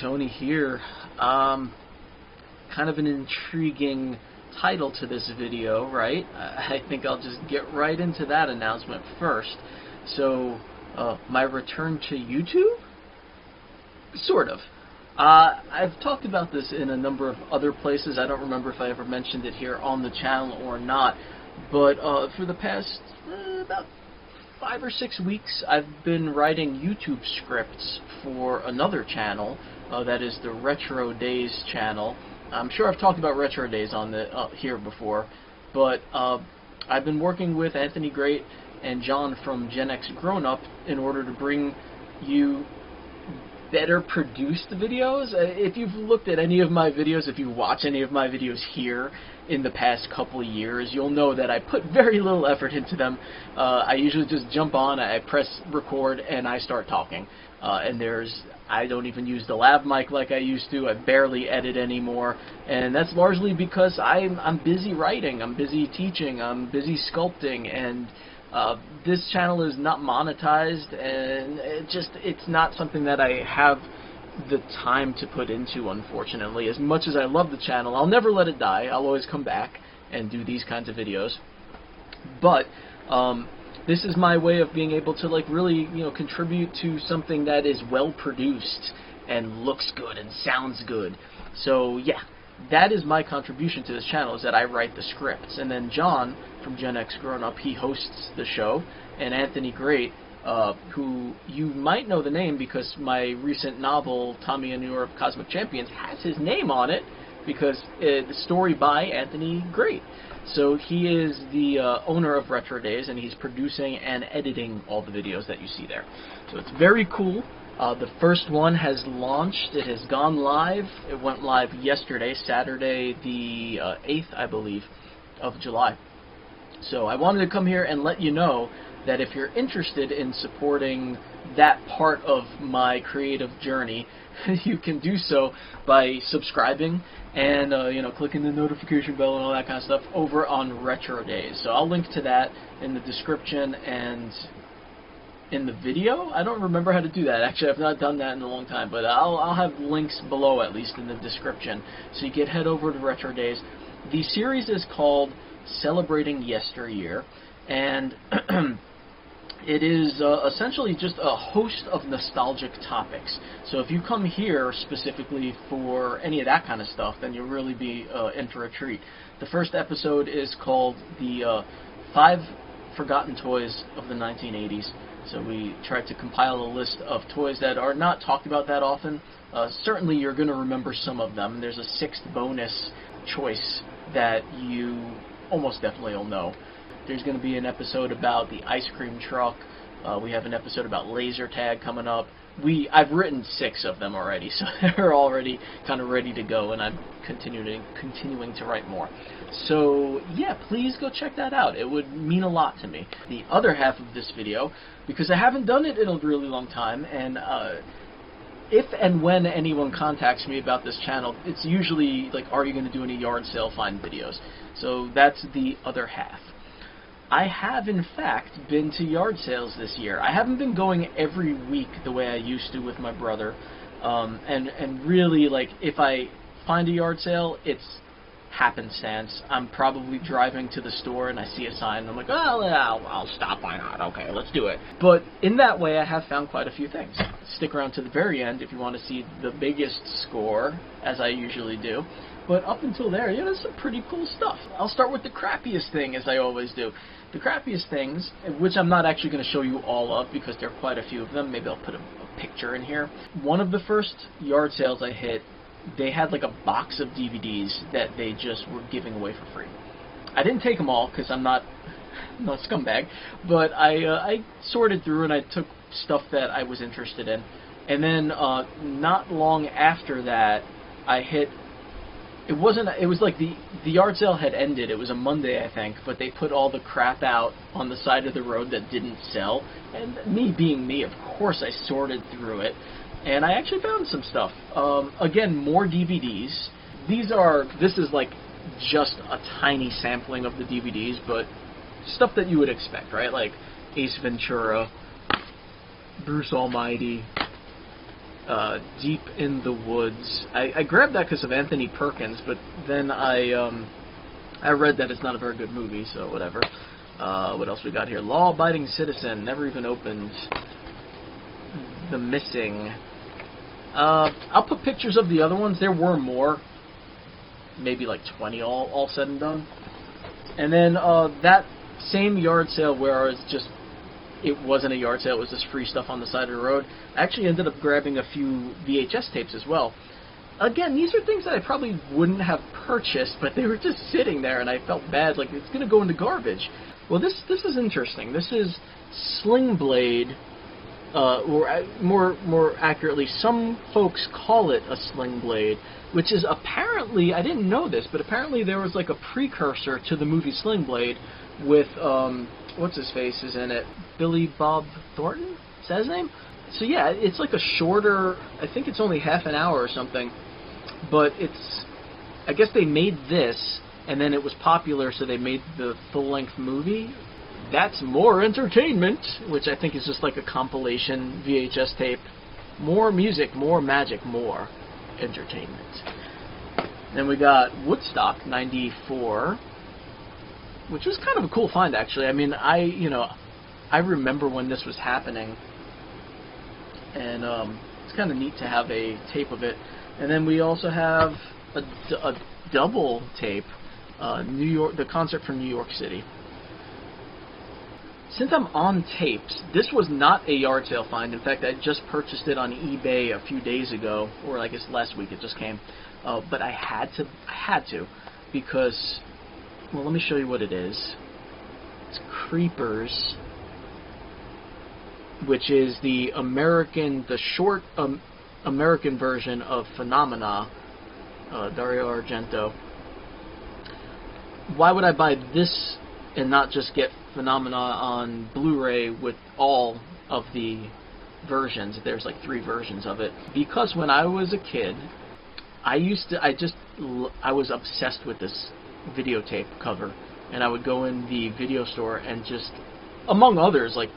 Tony here. Kind of an intriguing title to this video, right? I think I'll just get right into that announcement first. So, my return to YouTube? Sort of. I've talked about this in a number of other places. I don't remember if I ever mentioned it here on the channel or not, but for the past about 5 or 6 weeks, I've been writing YouTube scripts for another channel, that is the Retro Days channel. I'm sure I've talked about Retro Days on the here before, but I've been working with Anthony Great and John from Gen X Grown Up in order to bring you better produced videos. If you've looked at any of my videos, if you watch any of my videos here in the past couple of years, you'll know that I put very little effort into them. I usually just jump on, I press record, and I start talking. I don't even use the lav mic like I used to. I barely edit anymore, and that's largely because I'm busy writing, I'm busy teaching, I'm busy sculpting, and this channel is not monetized, and it's not something that I have the time to put into, unfortunately. As much as I love the channel, I'll never let it die. I'll always come back and do these kinds of videos. But this is my way of being able to really, contribute to something that is well produced and looks good and sounds good. So yeah, that is my contribution to this channel, is that I write the scripts. And then John from Gen X Grown Up, he hosts the show, and Anthony Great, who you might know the name because my recent novel, Tommy and New York Cosmic Champions, has his name on it because the story by Anthony Great. So he is the owner of Retro Days, and he's producing and editing all the videos that you see there. So it's very cool. The first one has launched. It has gone live. It went live yesterday, Saturday the 8th, I believe, of July. So I wanted to come here and let you know that if you're interested in supporting that part of my creative journey, you can do so by subscribing and clicking the notification bell and all that kind of stuff over on Retro Days. So I'll link to that in the description and in the video. I don't remember how to do that. Actually, I've not done that in a long time, but I'll have links below, at least in the description, so you can head over to Retro Days. The series is called Celebrating Yesteryear, and it is essentially just a host of nostalgic topics. So if you come here specifically for any of that kind of stuff, then you'll really be in for a treat. The first episode is called the 5 Forgotten Toys of the 1980s. So we tried to compile a list of toys that are not talked about that often. Certainly you're going to remember some of them. There's a 6th bonus choice that you almost definitely will know. There's going to be an episode about the ice cream truck. We have an episode about laser tag coming up. I've written 6 of them already, so they're already kind of ready to go, and I'm continuing to write more. So yeah, please go check that out. It would mean a lot to me. The other half of this video, because I haven't done it in a really long time, and if and when anyone contacts me about this channel, it's usually like, are you going to do any yard sale find videos? So that's the other half. I have, in fact, been to yard sales this year. I haven't been going every week the way I used to with my brother. And really, if I find a yard sale, it's happenstance. I'm probably driving to the store and I see a sign and I'm like, oh, I'll stop, why not? Okay, let's do it. But in that way, I have found quite a few things. Stick around to the very end if you want to see the biggest score, as I usually do. But up until there, there's some pretty cool stuff. I'll start with the crappiest thing, as I always do. The crappiest things, which I'm not actually going to show you all of because there are quite a few of them. Maybe I'll put a picture in here. One of the first yard sales I hit, they had like a box of DVDs that they just were giving away for free. I didn't take them all because I'm not a scumbag, but I sorted through and I took stuff that I was interested in. And then not long after that, I hit. It was like the yard sale had ended. It was a Monday, I think, but they put all the crap out on the side of the road that didn't sell. And me being me, of course, I sorted through it. And I actually found some stuff. Again, more DVDs. This is like just a tiny sampling of the DVDs, but stuff that you would expect, right? Like Ace Ventura, Bruce Almighty, Deep in the Woods. I grabbed that because of Anthony Perkins, but then I read that it's not a very good movie, so whatever. What else we got here? Law Abiding Citizen, never even opened. The Missing. I'll put pictures of the other ones. There were more. Maybe like 20 all said and done. And then that same yard sale where it wasn't a yard sale, it was just free stuff on the side of the road. I actually ended up grabbing a few VHS tapes as well. Again, these are things that I probably wouldn't have purchased, but they were just sitting there, and I felt bad, like it's going to go into garbage. Well, this is interesting. This is Sling Blade, or more accurately, some folks call it a Sling Blade, which is apparently, I didn't know this, but apparently there was like a precursor to the movie Sling Blade with, what's his face is in it? Billy Bob Thornton? Is that his name? So yeah, it's like a shorter, I think it's only half an hour or something, but I guess they made this, and then it was popular, so they made the full-length movie. That's more entertainment, which I think is just like a compilation VHS tape. More music, more magic, more entertainment. Then we got Woodstock '94, which was kind of a cool find, actually. I mean, I remember when this was happening, and it's kind of neat to have a tape of it. And then we also have a double tape, the concert from New York City. Since I'm on tapes, this was not a yard sale find. In fact, I just purchased it on eBay a few days ago, or I guess last week it just came. But I had to, because, well, let me show you what it is. It's Creepers, which is the short American version of Phenomena, Dario Argento. Why would I buy this and not just get Phenomena on Blu-ray with all of the versions? There's like 3 versions of it. Because when I was a kid, I was obsessed with this videotape cover, and I would go in the video store and just, among others, like,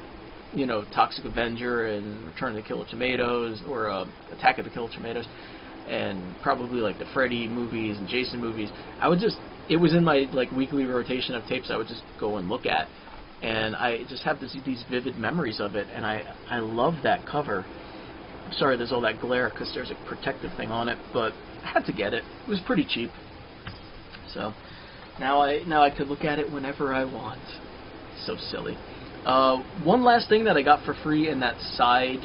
Toxic Avenger and Return of the Killer Tomatoes, or Attack of the Killer Tomatoes, and probably like the Freddy movies and Jason movies. It was in my like weekly rotation of tapes I would just go and look at, and I just have these vivid memories of it, and I love that cover. I'm sorry there's all that glare because there's a protective thing on it, but I had to get it. It was pretty cheap, so now I could look at it whenever I want. So silly. One last thing that I got for free in that side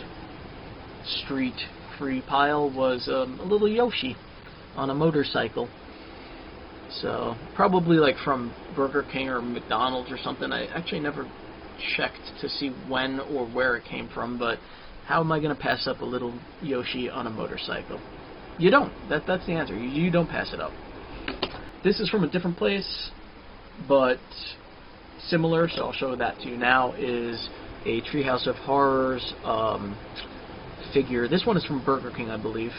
street free pile was a little Yoshi on a motorcycle. So probably like from Burger King or McDonald's or something. I actually never checked to see when or where it came from, but how am I going to pass up a little Yoshi on a motorcycle? You don't. That's the answer. You don't pass it up. This is from a different place, but similar, so I'll show that to you now, is a Treehouse of Horrors figure. This one is from Burger King, I believe.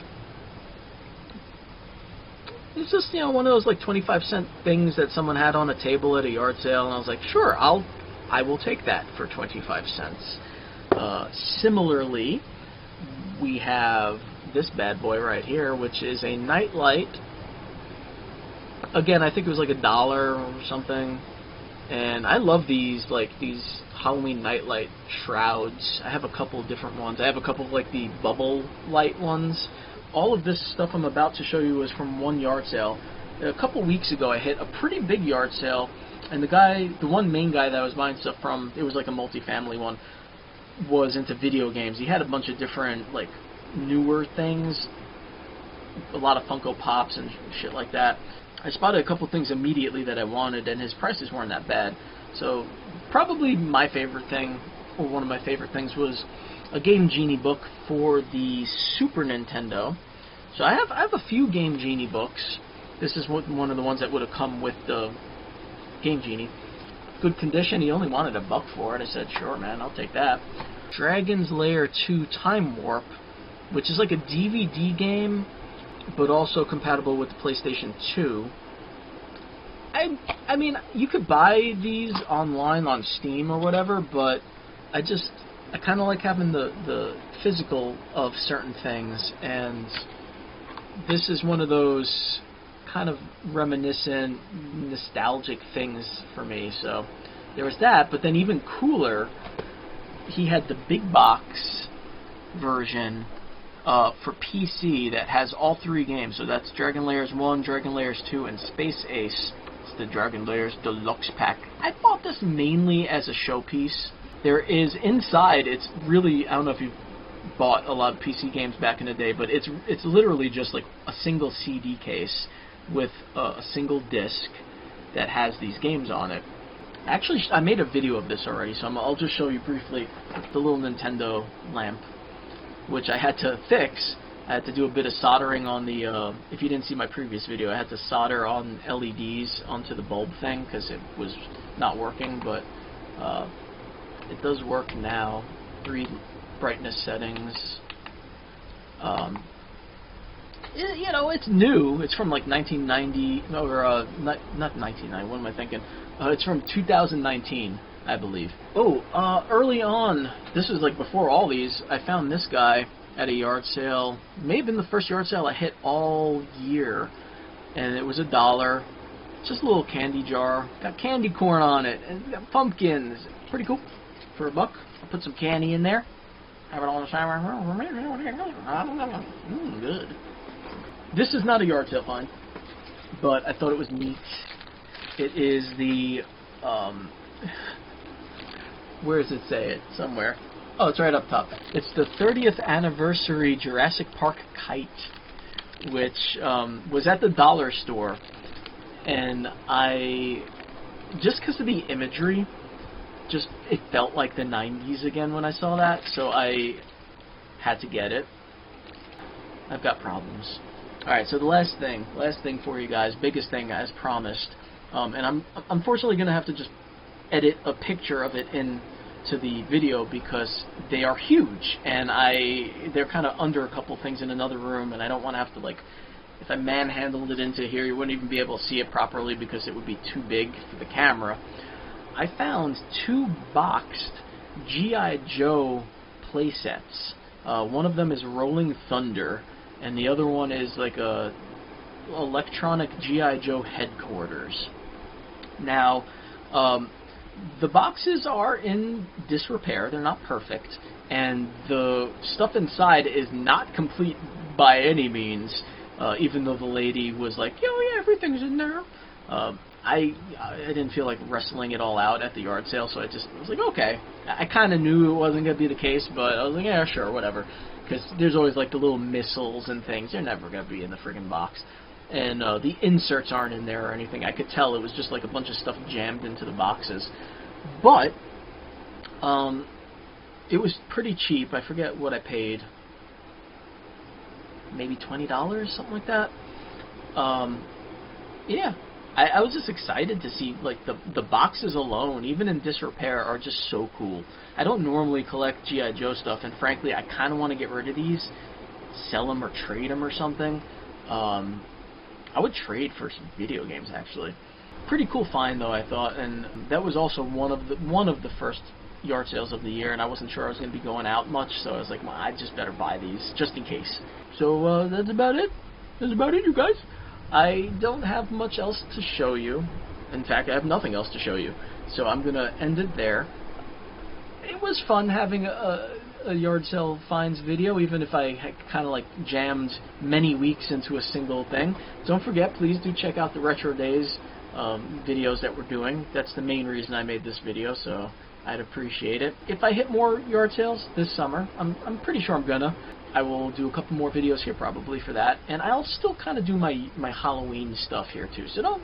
It's just, one of those like 25-cent things that someone had on a table at a yard sale, and I was like, sure, I will take that for 25 cents. Similarly, we have this bad boy right here, which is a nightlight. Again, I think it was like $1 or something. And I love these Halloween nightlight shrouds. I have a couple of different ones. I have a couple of like the bubble light ones. All of this stuff I'm about to show you is from one yard sale. A couple weeks ago I hit a pretty big yard sale, and the one main guy that I was buying stuff from, it was like a multi-family one, was into video games. He had a bunch of different like newer things, a lot of Funko Pops and shit like that. I spotted a couple things immediately that I wanted, and his prices weren't that bad. So probably my favorite thing, or one of my favorite things, was a Game Genie book for the Super Nintendo. So I have a few Game Genie books. This is one of the ones that would have come with the Game Genie. Good condition. He only wanted $1 for it. I said, sure, man, I'll take that. Dragon's Lair 2 Time Warp, which is like a DVD game, but also compatible with the PlayStation 2. I mean, you could buy these online on Steam or whatever, but I kind of like having the physical of certain things, and this is one of those kind of reminiscent, nostalgic things for me. So there was that, but then even cooler, he had the big box version for PC that has all 3 games. So that's Dragon Layers 1, Dragon Layers 2, and Space Ace. It's the Dragon Layers Deluxe Pack. I bought this mainly as a showpiece. There is inside, it's really, I don't know if you've bought a lot of PC games back in the day, but it's literally just like a single CD case with a single disc that has these games on it. Actually, I made a video of this already, so I'll just show you briefly the little Nintendo lamp, which I had to fix. I had to do a bit of soldering on the, if you didn't see my previous video, I had to solder on LEDs onto the bulb thing because it was not working, but it does work now. 3 brightness settings. You know, it's new. It's from like 1990, or not 1990, what am I thinking? It's from 2019, I believe. Oh, early on, this was like before all these, I found this guy at a yard sale. May have been the first yard sale I hit all year, and it was $1. Just a little candy jar. Got candy corn on it, and got pumpkins. Pretty cool. For $1, I'll put some candy in there. Have it on the side. Good. This is not a yard sale find, but I thought it was neat. It is the, where does it say it? Somewhere. Oh, it's right up top. It's the 30th anniversary Jurassic Park kite, which was at the dollar store, and I, just because of the imagery, it felt like the 90s again when I saw that, so I had to get it. I've got problems. Alright, so the last thing for you guys, biggest thing as promised, and I'm unfortunately going to have to just edit a picture of it into the video because they are huge, and they're kind of under a couple things in another room, and I don't want to have to, like, if I manhandled it into here, you wouldn't even be able to see it properly because it would be too big for the camera. I found 2 boxed G.I. Joe playsets. One of them is Rolling Thunder, and the other one is like a electronic G.I. Joe headquarters. Now, the boxes are in disrepair. They're not perfect, and the stuff inside is not complete by any means, even though the lady was like, "Oh yeah, everything's in there." I didn't feel like wrestling it all out at the yard sale, so I was like, okay. I kind of knew it wasn't going to be the case, but I was like, yeah, sure, whatever. Because there's always like the little missiles and things. They're never going to be in the friggin' box. And the inserts aren't in there or anything. I could tell it was just like a bunch of stuff jammed into the boxes. But it was pretty cheap. I forget what I paid. Maybe $20, something like that. Yeah. I was just excited to see, like, the boxes alone, even in disrepair, are just so cool. I don't normally collect G.I. Joe stuff, and frankly, I kind of want to get rid of these, sell them or trade them or something. I would trade for some video games, actually. Pretty cool find, though, I thought, and that was also one of the first yard sales of the year, and I wasn't sure I was going to be going out much, so I was like, well, I just better buy these, just in case. So, that's about it. That's about it, you guys. I don't have much else to show you. In fact, I have nothing else to show you. So I'm going to end it there. It was fun having a yard sale finds video, even if I kind of like jammed many weeks into a single thing. Don't forget, please do check out the Retro Days videos that we're doing. That's the main reason I made this video, so I'd appreciate it. If I hit more yard sales this summer, I'm pretty sure I'm gonna. I will do a couple more videos here probably for that, and I'll still kind of do my Halloween stuff here too. So don't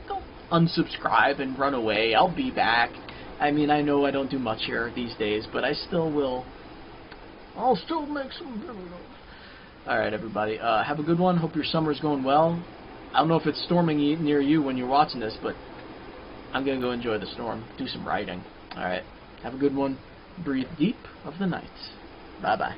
unsubscribe and run away. I'll be back. I mean, I know I don't do much here these days, but I still will. I'll still make some videos. All right, everybody. Have a good one. Hope your summer's going well. I don't know if it's storming near you when you're watching this, but I'm gonna go enjoy the storm. Do some writing. All right. Have a good one. Breathe deep of the night. Bye bye.